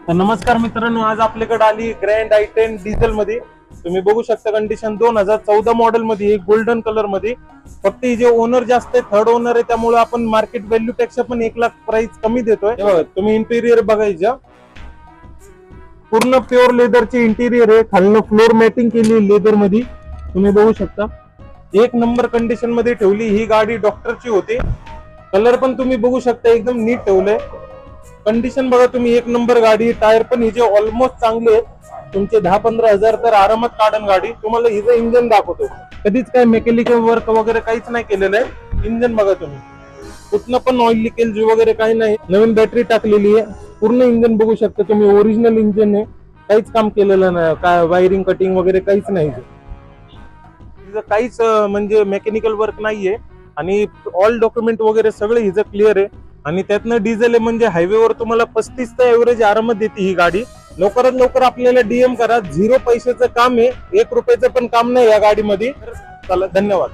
तर नमस्कार मित्रांनो, आज आपल्याकडे आली ग्रँड i10 डिझेल मध्ये. तुम्ही बघू शकता कंडिशन 2014 मॉडेल मध्ये, गोल्डन कलर मध्ये. फक्त ही जे ओनर जास्त आहे, थर्ड ओनर आहे, त्यामुळे आपण मार्केट व्हॅल्यू पेक्षा पण 1 लाख प्राइस कमी देतोय. हे बघा, तुम्ही इंटेरियर बघायचं, पूर्ण प्युअर लेदरचे इंटेरियर आहे. खालनं फ्लोर मॅटिंग केली लेदर मध्ये, तुम्ही बघू शकता. एक नंबर कंडिशन मध्ये ठेवली ही गाडी. डॉक्टरची होती. कलर पण तुम्ही बघू शकता, एकदम नीट ठेवलंय. कंडिशन बघा तुम्ही, एक नंबर गाडी. टायर पण हिचे ऑलमोस्ट चांगले आहेत. तुमचे 10-15 हजार तर आरामात काढन गाडी. तुम्हाला हिचं इंजन दाखवतो. कधीच काय मेकॅनिकल वर्क वगैरे काहीच नाही केलेलं आहे. इंजन बघा तुम्ही, कुठनं पण ऑइल लिकेज वगैरे काही नाही. नवीन बॅटरी टाकलेली आहे. पूर्ण इंजन बघू शकता तुम्ही, ओरिजिनल इंजन आहे. काहीच काम केलेलं नाही, काय वायरिंग कटिंग वगैरे काहीच नाही. हिचं काहीच म्हणजे मेकॅनिकल वर्क नाहीये. आणि ऑल डॉक्युमेंट वगैरे सगळे हिचं क्लिअर आहे. आणि त्यातनं डिझेल आहे म्हणजे हायवेवर तुम्हाला 35चा एव्हरेज आरामात देते ही गाडी. लवकरात लवकर आपल्याला डीएम करा. 0 पैशाचं काम आहे, 1 रुपयाचं पण काम नाही या गाडीमध्ये. चला, धन्यवाद.